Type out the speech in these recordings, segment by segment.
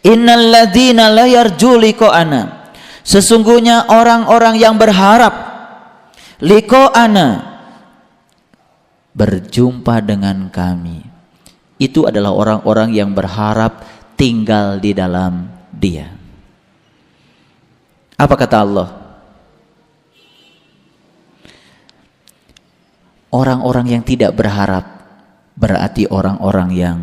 Innal ladzina la yarju liqa'ana, sesungguhnya orang-orang yang berharap liqa'ana, berjumpa dengan kami, itu adalah orang-orang yang berharap tinggal di dalam Dia. Apa kata Allah? Orang-orang yang tidak berharap berarti orang-orang yang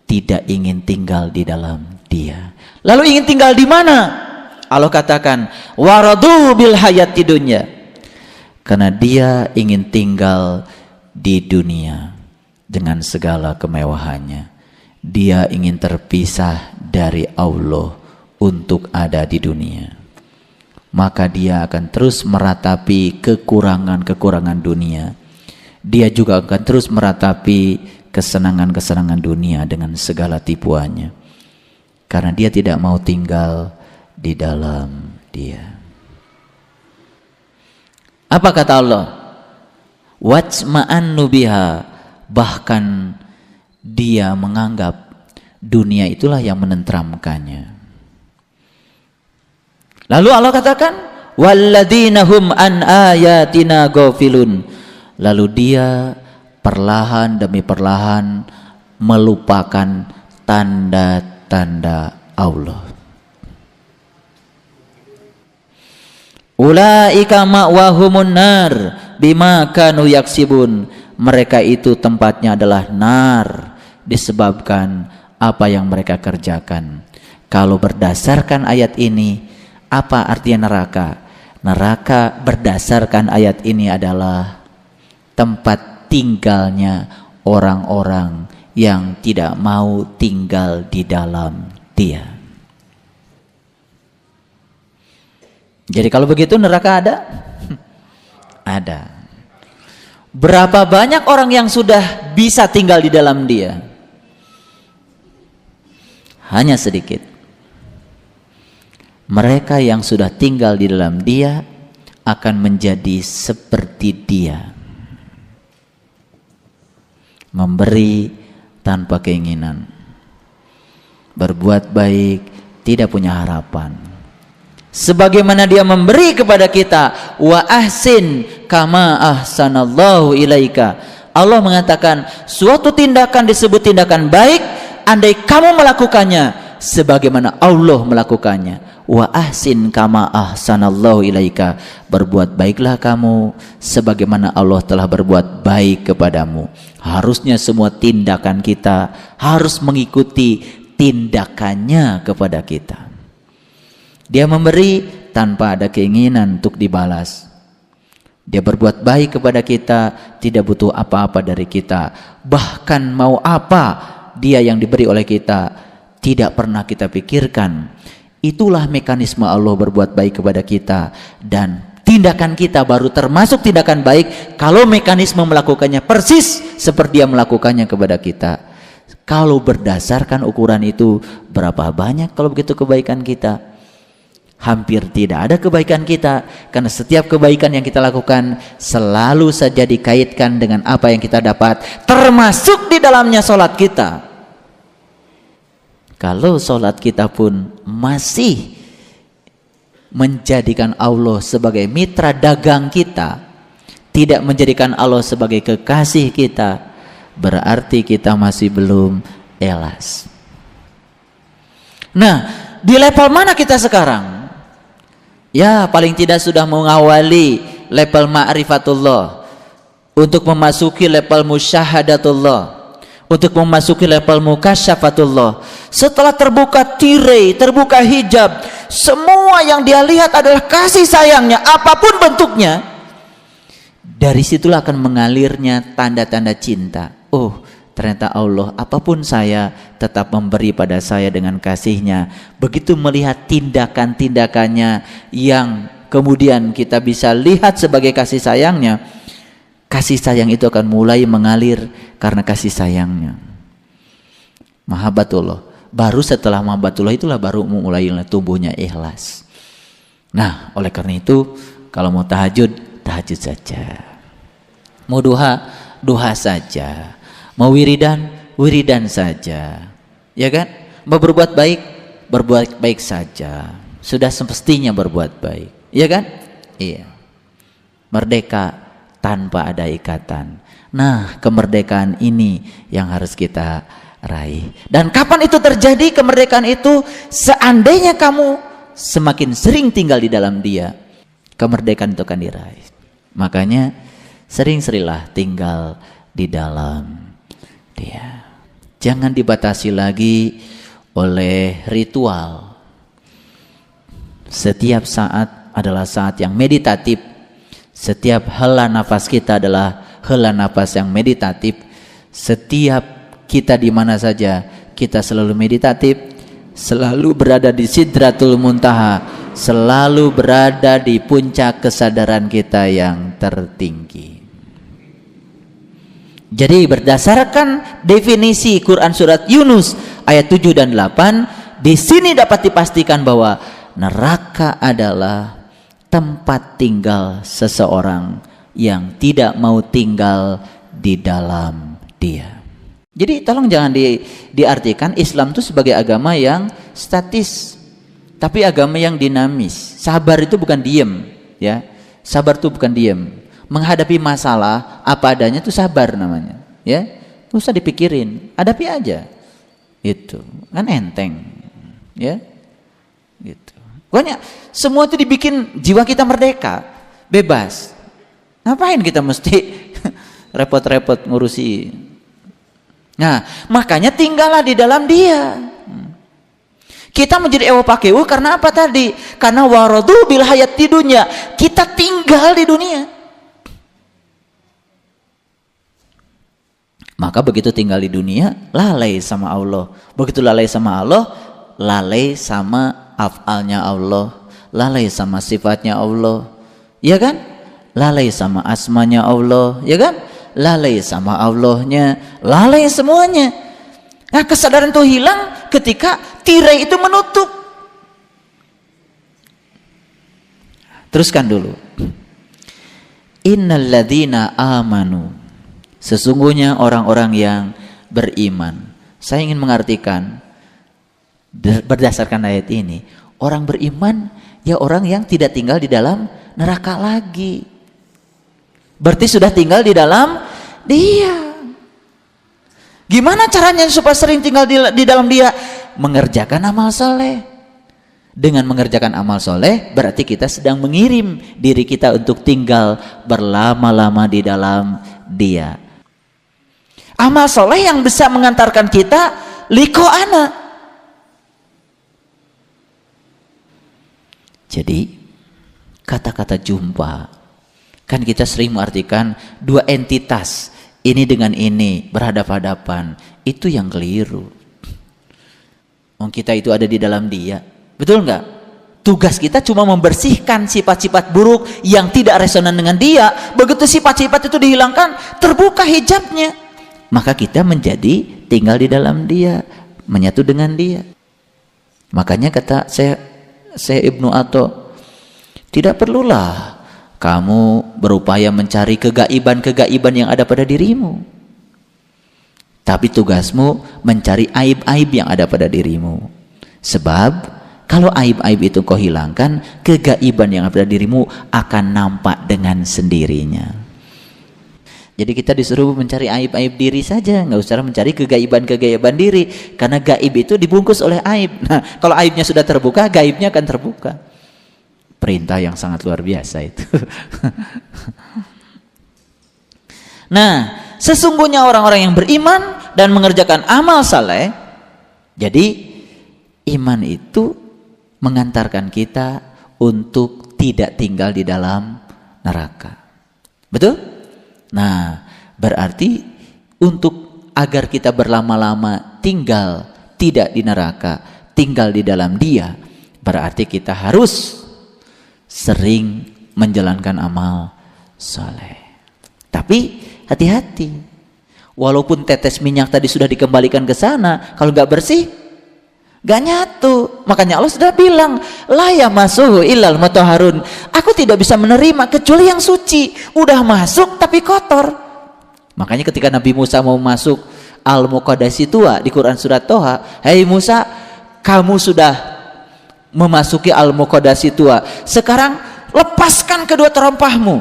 tidak ingin tinggal di dalam Dia. Lalu ingin tinggal di mana? Allah katakan waradu bil hayati dunya, karena dia ingin tinggal di dunia dengan segala kemewahannya. Dia ingin terpisah dari Allah untuk ada di dunia. Maka dia akan terus meratapi kekurangan-kekurangan dunia. Dia juga akan terus meratapi kesenangan-kesenangan dunia dengan segala tipuannya, karena dia tidak mau tinggal di dalam Dia. Apa kata Allah? Wajma'annu biha, bahkan dia menganggap dunia itulah yang menenteramkannya. Lalu Allah katakan walladzina hum an ayatina ghafilun, lalu dia perlahan demi perlahan melupakan tanda-tanda Allah. Ulaika ma'wahumun nar bima kanu yaksibun, mereka itu tempatnya adalah nar disebabkan apa yang mereka kerjakan. Kalau berdasarkan ayat ini, apa artinya neraka? Neraka berdasarkan ayat ini adalah tempat tinggalnya orang-orang yang tidak mau tinggal di dalam Dia. Jadi kalau begitu neraka ada? Ada. Berapa banyak orang yang sudah bisa tinggal di dalam Dia? Hanya sedikit. Mereka yang sudah tinggal di dalam Dia akan menjadi seperti Dia, memberi tanpa keinginan, berbuat baik tidak punya harapan. Sebagaimana Dia memberi kepada kita, wa ahsin kama ahsanallahu ilaika. Allah mengatakan suatu tindakan disebut tindakan baik andai kamu melakukannya sebagaimana Allah melakukannya. Wa ahsin kama ahsanallahu ilaika, berbuat baiklah kamu sebagaimana Allah telah berbuat baik kepadamu. Harusnya semua tindakan kita harus mengikuti tindakannya kepada kita. Dia memberi tanpa ada keinginan untuk dibalas. Dia berbuat baik kepada kita, tidak butuh apa-apa dari kita. Bahkan mau apa Dia yang diberi oleh kita tidak pernah kita pikirkan. Itulah mekanisme Allah berbuat baik kepada kita, dan tindakan kita baru termasuk tindakan baik kalau mekanisme melakukannya persis seperti Dia melakukannya kepada kita. Kalau berdasarkan ukuran itu, berapa banyak kalau begitu kebaikan kita? Hampir tidak ada kebaikan kita, karena setiap kebaikan yang kita lakukan selalu saja dikaitkan dengan apa yang kita dapat, termasuk di dalamnya sholat kita. Kalau sholat kita pun masih menjadikan Allah sebagai mitra dagang kita, tidak menjadikan Allah sebagai kekasih kita, berarti kita masih belum ikhlas. Nah, di level mana kita sekarang? Ya, paling tidak sudah mengawali level ma'rifatullah, untuk memasuki level musyahadatullah, untuk memasuki level mukasyafatullah. Setelah terbuka tirai, terbuka hijab, semua yang dia lihat adalah kasih sayangnya apapun bentuknya. Dari situlah akan mengalirnya tanda-tanda cinta. Oh, ternyata Allah apapun saya tetap memberi pada saya dengan kasih-Nya. Begitu melihat tindakan-tindakannya yang kemudian kita bisa lihat sebagai kasih sayangnya, kasih sayang itu akan mulai mengalir karena kasih sayangnya. Mahabbatullah. Baru setelah mahabbatullah itulah baru mulai tumbuhnya ikhlas. Nah, oleh karena itu kalau mau tahajud, tahajud saja. Mau duha, duha saja. Mau wiridan, wiridan saja. Ya kan? Mau berbuat baik, berbuat baik saja. Sudah semestinya berbuat baik. Iya kan? Iya. Merdeka tanpa ada ikatan. Nah, kemerdekaan ini yang harus kita raih. Dan kapan itu terjadi kemerdekaan itu? Seandainya kamu semakin sering tinggal di dalam dia, kemerdekaan itu akan diraih. Makanya sering-seringlah tinggal di dalam dia. Jangan dibatasi lagi oleh ritual. Setiap saat adalah saat yang meditatif. Setiap hela nafas kita adalah hela nafas yang meditatif. Setiap kita di mana saja kita selalu meditatif, selalu berada di Sidratul Muntaha, selalu berada di puncak kesadaran kita yang tertinggi. Jadi berdasarkan definisi Quran surat Yunus ayat 7 dan 8, di sini dapat dipastikan bahwa neraka adalah tempat tinggal seseorang yang tidak mau tinggal di dalam dia. Jadi tolong jangan diartikan Islam itu sebagai agama yang statis, tapi agama yang dinamis. Sabar itu bukan diem, ya. Sabar itu bukan diem. Menghadapi masalah apa adanya itu sabar namanya, ya. Nggak usah dipikirin, hadapi aja. Itu kan enteng, ya. Gitu. Pokoknya semua itu dibikin jiwa kita merdeka, bebas. Ngapain kita mesti repot-repot ngurusi? Nah, makanya tinggallah di dalam dia. Kita menjadi ewa pakewu karena apa tadi? Karena waradu bil hayat di dunia. Kita tinggal di dunia. Maka begitu tinggal di dunia, lalai sama Allah. Begitu lalai sama Allah, lalai sama af'alnya Allah, lalai sama sifatnya Allah, ya kan? Lalai sama asmanya Allah, ya kan? Lalai sama Allahnya, lalai semuanya. Nah, kesadaran itu hilang ketika tirai itu menutup. Teruskan dulu. Innal ladzina amanu, sesungguhnya orang-orang yang beriman. Saya ingin mengartikan berdasarkan ayat ini, orang beriman ya orang yang tidak tinggal di dalam neraka lagi. Berarti sudah tinggal di dalam dia. Gimana caranya supaya sering tinggal di dalam dia? Mengerjakan amal soleh. Dengan mengerjakan amal soleh berarti kita sedang mengirim diri kita untuk tinggal berlama-lama di dalam dia. Amal soleh yang bisa mengantarkan kita liqa'ana. Jadi kata-kata jumpa, kan kita sering mengartikan dua entitas ini dengan ini berhadapan-hadapan, itu yang keliru. Kita itu ada di dalam dia, betul nggak? Tugas kita cuma membersihkan sifat-sifat buruk yang tidak resonan dengan dia. Begitu sifat-sifat itu dihilangkan, terbuka hijabnya, maka kita menjadi tinggal di dalam dia, menyatu dengan dia. Makanya kata saya Ibnu Atha, tidak perlulah kamu berupaya mencari kegaiban-kegaiban yang ada pada dirimu, tapi tugasmu mencari aib-aib yang ada pada dirimu. Sebab kalau aib-aib itu kau hilangkan, kegaiban yang ada pada dirimu akan nampak dengan sendirinya. Jadi kita disuruh mencari aib-aib diri saja, nggak usah mencari kegaiban-kegaiban diri, karena gaib itu dibungkus oleh aib. Nah, kalau aibnya sudah terbuka, gaibnya akan terbuka. Perintah yang sangat luar biasa itu. Nah, sesungguhnya orang-orang yang beriman dan mengerjakan amal saleh, jadi iman itu mengantarkan kita untuk tidak tinggal di dalam neraka. Betul? Nah, berarti untuk agar kita berlama-lama tinggal tidak di neraka, tinggal di dalam dia, berarti kita harus sering menjalankan amal soleh. Tapi hati-hati, walaupun tetes minyak tadi sudah dikembalikan ke sana, kalau nggak bersih, nggak nyatu. Makanya Allah sudah bilang, la yamassuhu illal mutahharun. Aku tidak bisa menerima kecuali yang suci. Udah masuk tapi kotor. Makanya ketika Nabi Musa mau masuk Al-Muqaddasi Tua di Quran surat Toha, "Hei Musa, kamu sudah memasuki al-muqaddasi tua, sekarang lepaskan kedua terompahmu.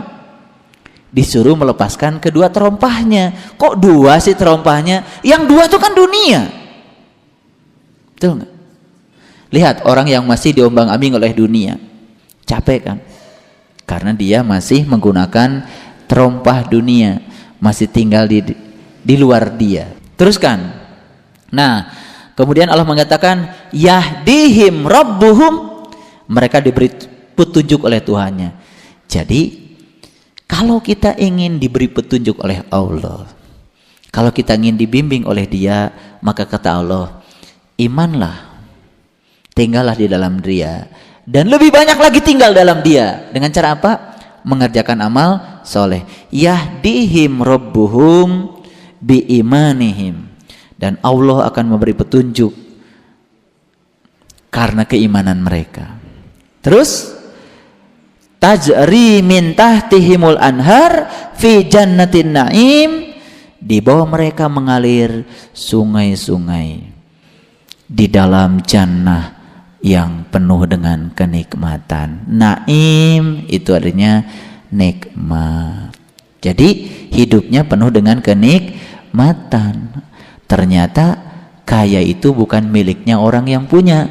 Disuruh melepaskan kedua terompahnya. Kok dua sih terompahnya? Yang dua itu kan dunia. Betul nggak? Lihat orang yang masih diombang-ambing oleh dunia, capek kan? Karena dia masih menggunakan terompah dunia, masih tinggal di luar dia. Teruskan. Nah, kemudian Allah mengatakan yahdihim rabbuhum, mereka diberi petunjuk oleh Tuhannya. Jadi kalau kita ingin diberi petunjuk oleh Allah, kalau kita ingin dibimbing oleh Dia, maka kata Allah, imanlah, tinggallah di dalam Dia, dan lebih banyak lagi tinggal dalam Dia. Dengan cara apa? Mengerjakan amal soleh. Yahdihim rabbuhum biimanihim, dan Allah akan memberi petunjuk karena keimanan mereka. Terus tajri min tahtihimul anhar fi jannatin naim, di bawah mereka mengalir sungai-sungai di dalam jannah yang penuh dengan kenikmatan. Naim itu artinya nikmat. Jadi hidupnya penuh dengan kenikmatan. Ternyata kaya itu bukan miliknya orang yang punya.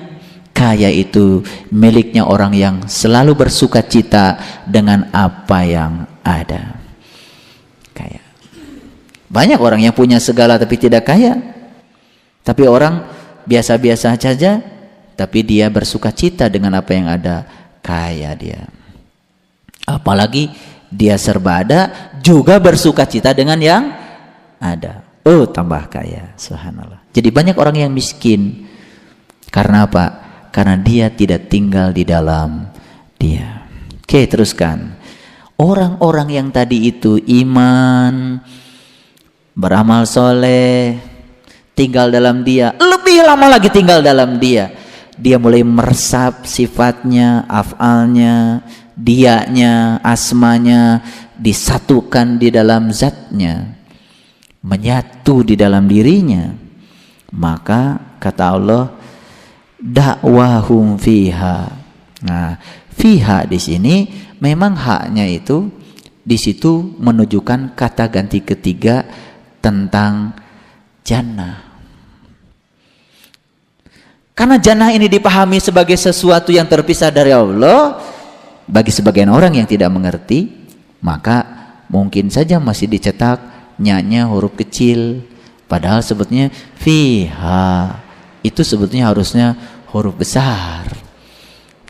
Kaya itu miliknya orang yang selalu bersuka cita dengan apa yang ada. Kaya. Banyak orang yang punya segala tapi tidak kaya. Tapi orang biasa-biasa saja, tapi dia bersuka cita dengan apa yang ada. Kaya dia. Apalagi dia serba ada, juga bersuka cita dengan yang ada. Oh, tambah kaya. Subhanallah. Jadi banyak orang yang miskin. Karena apa? Karena dia tidak tinggal di dalam Dia. Oke, teruskan. Orang-orang yang tadi itu iman, beramal soleh, tinggal dalam Dia, lebih lama lagi tinggal dalam Dia. Dia mulai meresap sifatnya, afalnya, dianya, asmanya, disatukan di dalam zatnya, menyatu di dalam dirinya. Maka kata Allah, dakwahum fiha. Nah, fiha di sini memang haknya itu di situ menunjukkan kata ganti ketiga tentang jannah. Karena jannah ini dipahami sebagai sesuatu yang terpisah dari Allah, bagi sebagian orang yang tidak mengerti, maka mungkin saja masih dicetak nya huruf kecil, padahal sebetulnya fiha itu sebetulnya harusnya huruf besar.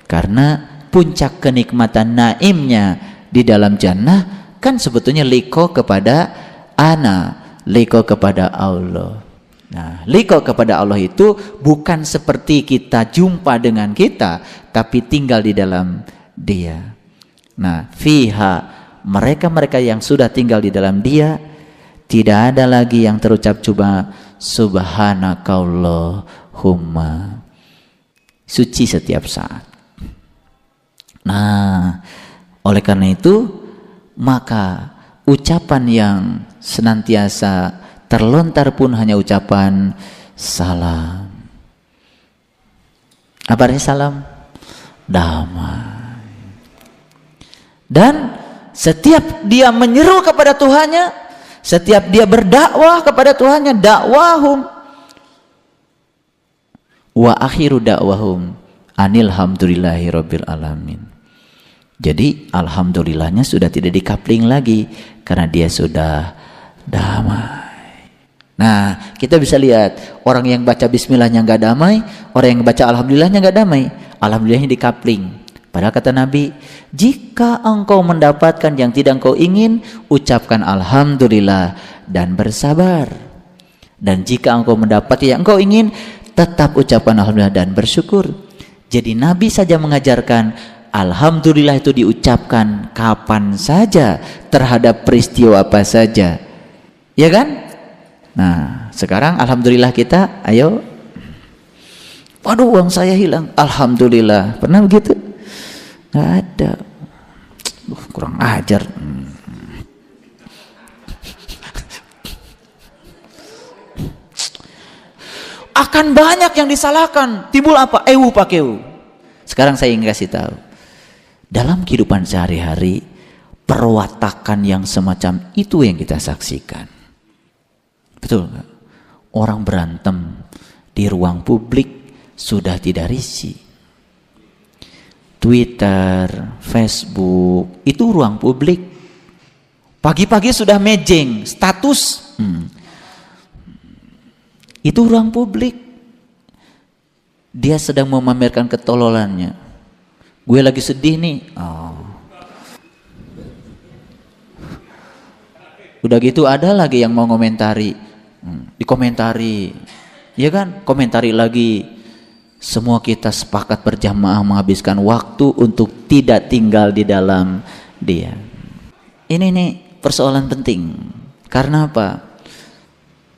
Karena puncak kenikmatan naimnya di dalam jannah kan sebetulnya liko kepada ana, liko kepada Allah. Nah, liko kepada Allah itu bukan seperti kita jumpa dengan kita, tapi tinggal di dalam Dia. Nah, fiha, mereka-mereka yang sudah tinggal di dalam Dia, tidak ada lagi yang terucap cuma subhanakallahumma, suci setiap saat. Nah, oleh karena itu maka ucapan yang senantiasa terlontar pun hanya ucapan salam. Apa artinya salam? Damai. Dan setiap dia menyeru kepada Tuhannya, setiap dia berdakwah kepada Tuhannya, dakwahum wa akhiru dakwahum anilhamdulillahi rabbil alamin. Jadi alhamdulillahnya sudah tidak dikapling lagi karena dia sudah damai. Nah, kita bisa lihat orang yang baca bismillahnya nggak damai, orang yang baca alhamdulillahnya nggak damai. Alhamdulillahnya dikapling. Padahal kata Nabi, jika engkau mendapatkan yang tidak engkau ingin, ucapkan alhamdulillah dan bersabar. Dan jika engkau mendapat yang engkau ingin, tetap ucapkan alhamdulillah dan bersyukur. Jadi Nabi saja mengajarkan alhamdulillah itu diucapkan kapan saja, terhadap peristiwa apa saja. Ya kan? Nah, sekarang alhamdulillah kita, ayo. Waduh, uang saya hilang. Alhamdulillah. Pernah begitu? Nggak ada. Kurang ajar. akan banyak yang disalahkan. Timbul apa? Ewu pakeu. Sekarang saya ingin kasih tahu, dalam kehidupan sehari-hari, perwatakan yang semacam itu yang kita saksikan. Betul nggak? Orang berantem di ruang publik sudah tidak risih. Twitter, Facebook, itu ruang publik. Pagi-pagi sudah mejeng, status. Itu ruang publik. Dia sedang memamerkan ketololannya. Gue lagi sedih nih. Udah gitu ada lagi yang mau ngomentari, dikomentari, ya kan? Komentari lagi. Semua kita sepakat berjamaah menghabiskan waktu untuk tidak tinggal di dalam dia. Ini nih persoalan penting. Karena apa?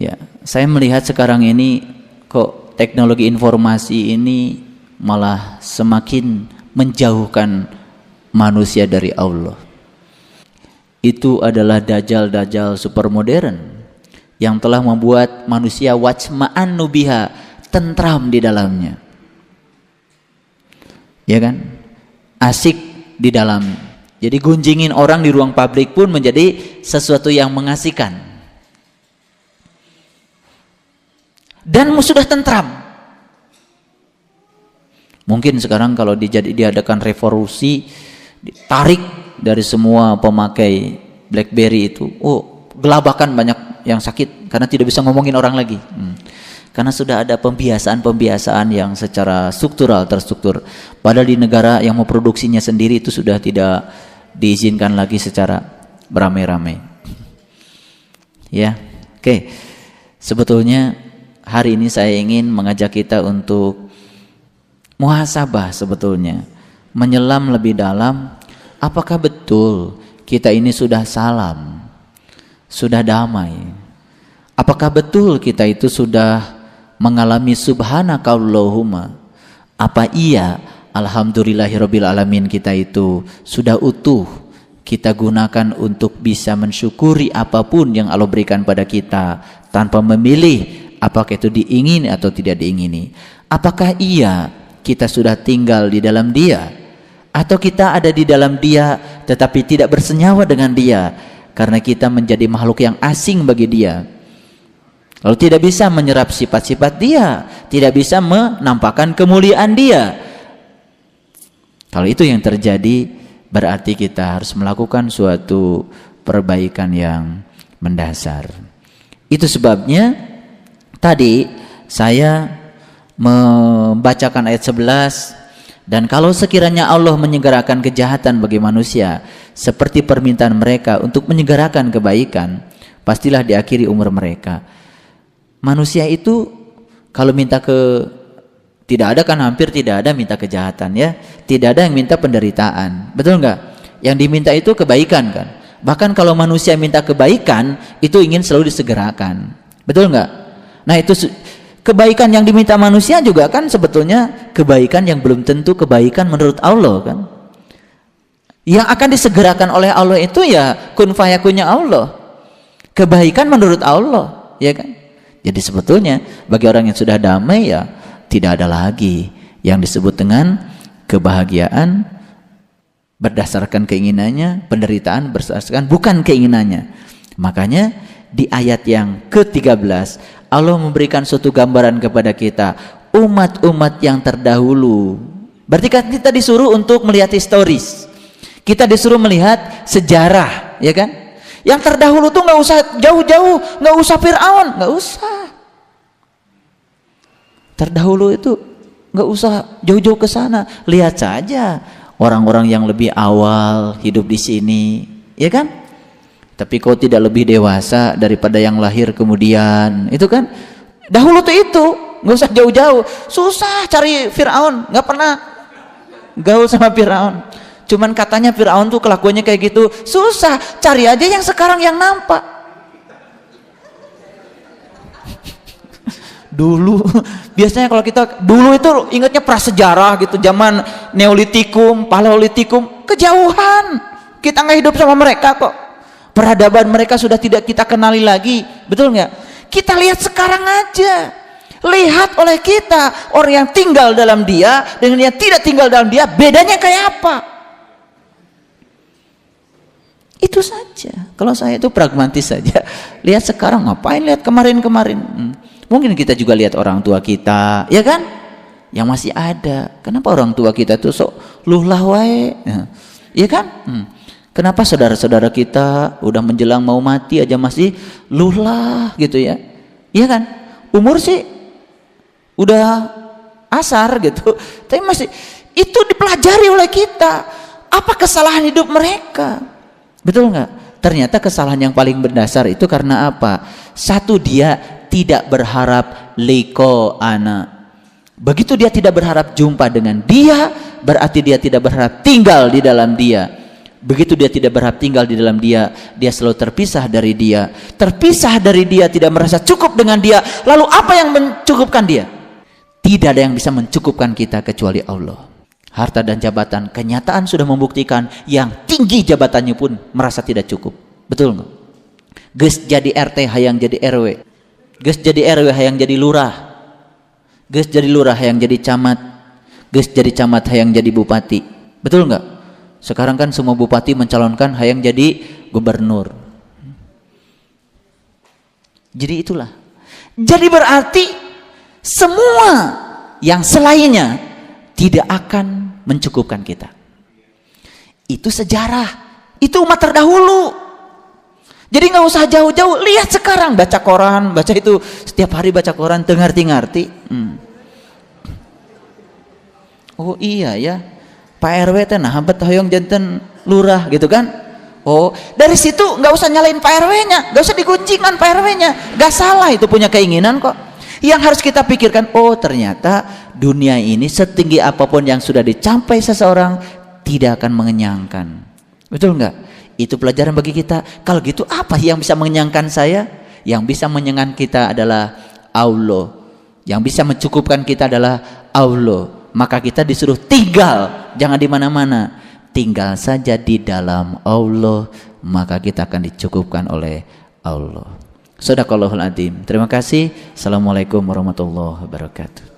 Ya, saya melihat sekarang ini kok teknologi informasi ini malah semakin menjauhkan manusia dari Allah. Itu adalah dajjal-dajjal super modern yang telah membuat manusia wajma'an nubiha, tentram di dalamnya. Ya kan? Asik di dalam. Jadi gunjingin orang di ruang publik pun menjadi sesuatu yang mengasihkan. Dan sudah tentram. Mungkin sekarang kalau diadakan revolusi, ditarik dari semua pemakai BlackBerry itu, gelabakan banyak yang sakit karena tidak bisa ngomongin orang lagi. Karena sudah ada pembiasaan yang secara struktural terstruktur. Padahal di negara yang memproduksinya sendiri itu sudah tidak diizinkan lagi secara beramai-ramai. Ya, oke. Sebetulnya hari ini saya ingin mengajak kita untuk muhasabah sebetulnya, menyelam lebih dalam. Apakah betul kita ini sudah salam, sudah damai? Apakah betul kita itu sudah mengalami subhanakallahumma? Apa iya alhamdulillahirabbil alamin kita itu sudah utuh kita gunakan untuk bisa mensyukuri apapun yang Allah berikan pada kita tanpa memilih apakah itu diingini atau tidak diingini? Apakah iya kita sudah tinggal di dalam Dia? Atau kita ada di dalam Dia tetapi tidak bersenyawa dengan Dia karena kita menjadi makhluk yang asing bagi Dia, lalu tidak bisa menyerap sifat-sifat Dia, tidak bisa menampakkan kemuliaan Dia. Kalau itu yang terjadi, berarti kita harus melakukan suatu perbaikan yang mendasar. Itu sebabnya tadi saya membacakan ayat 11. Dan kalau sekiranya Allah menyegerakan kejahatan bagi manusia seperti permintaan mereka untuk menyegerakan kebaikan, pastilah diakhiri umur mereka. Manusia itu kalau minta tidak ada kan, hampir tidak ada minta kejahatan ya. Tidak ada yang minta penderitaan. Betul enggak? Yang diminta itu kebaikan kan. Bahkan kalau manusia minta kebaikan itu ingin selalu disegerakan. Betul enggak? Nah itu kebaikan yang diminta manusia juga kan sebetulnya kebaikan yang belum tentu kebaikan menurut Allah kan. Yang akan disegerakan oleh Allah itu ya kun fayakunnya Allah. Kebaikan menurut Allah, ya kan? Jadi sebetulnya bagi orang yang sudah damai ya tidak ada lagi yang disebut dengan kebahagiaan berdasarkan keinginannya, penderitaan berdasarkan bukan keinginannya. Makanya di ayat yang ke-13 Allah memberikan suatu gambaran kepada kita umat-umat yang terdahulu. Berarti kan kita disuruh untuk melihat historis. Kita disuruh melihat sejarah, ya kan? Yang terdahulu tuh nggak usah jauh-jauh, nggak usah Fir'aun, nggak usah. Terdahulu itu nggak usah jauh-jauh ke sana. Lihat saja orang-orang yang lebih awal hidup di sini, ya kan? Tapi kau tidak lebih dewasa daripada yang lahir kemudian, itu kan? Dahulu tuh itu, nggak usah jauh-jauh. Susah cari Fir'aun, nggak pernah gaul sama Fir'aun. Cuman katanya Fir'aun tuh kelakuannya kayak gitu. Susah, cari aja yang sekarang yang nampak. Dulu, biasanya kalau kita dulu itu ingatnya prasejarah gitu, zaman Neolitikum, Paleolitikum, kejauhan. Kita nggak hidup sama mereka kok. Peradaban mereka sudah tidak kita kenali lagi, betul nggak? Kita lihat sekarang aja. Lihat oleh kita, orang yang tinggal dalam dia dengan yang tidak tinggal dalam dia, bedanya kayak apa? Itu saja. Kalau saya itu pragmatis saja. Lihat sekarang, ngapain lihat kemarin-kemarin? Mungkin kita juga lihat orang tua kita, ya kan? Yang masih ada. Kenapa orang tua kita tuh sok luhlah wae? Ya kan? Kenapa saudara-saudara kita udah menjelang mau mati aja masih luhlah gitu ya? Iya kan? Umur sih udah asar gitu, tapi masih itu dipelajari oleh kita. Apa kesalahan hidup mereka? Betul nggak? Ternyata kesalahan yang paling berdasar itu karena apa? Satu, dia tidak berharap liko anak. Begitu dia tidak berharap jumpa dengan dia, berarti dia tidak berharap tinggal di dalam dia. Begitu dia tidak berharap tinggal di dalam dia, dia selalu terpisah dari dia. Terpisah dari dia, tidak merasa cukup dengan dia. Lalu apa yang mencukupkan dia? Tidak ada yang bisa mencukupkan kita kecuali Allah. Harta dan jabatan, kenyataan sudah membuktikan yang tinggi jabatannya pun merasa tidak cukup. Betul nggak? Geus jadi RT hayang jadi RW. Geus jadi RW hayang jadi lurah. Geus jadi lurah hayang jadi camat. Geus jadi camat hayang jadi bupati. Betul nggak? Sekarang kan semua bupati mencalonkan hayang jadi gubernur. Jadi itulah. Jadi berarti semua yang selainnya tidak akan mencukupkan kita. Itu sejarah. Itu umat terdahulu. Jadi nggak usah jauh-jauh. Lihat sekarang, baca koran, baca itu setiap hari baca koran, ngerti-ngerti. Oh iya ya. Pak RW teh nah habet hoyong janten lurah gitu kan. Oh, dari situ nggak usah nyalain Pak RW-nya, nggak usah digunjingkan Pak RW-nya, nggak salah itu punya keinginan kok. Yang harus kita pikirkan, oh ternyata dunia ini setinggi apapun yang sudah dicapai seseorang tidak akan mengenyangkan. Betul nggak? Itu pelajaran bagi kita. Kalau gitu apa yang bisa mengenyangkan saya? Yang bisa mengenyangkan kita adalah Allah. Yang bisa mencukupkan kita adalah Allah. Maka kita disuruh tinggal, jangan di mana-mana, tinggal saja di dalam Allah, maka kita akan dicukupkan oleh Allah. Shadaqallahul adzim. Terima kasih. Assalamualaikum warahmatullahi wabarakatuh.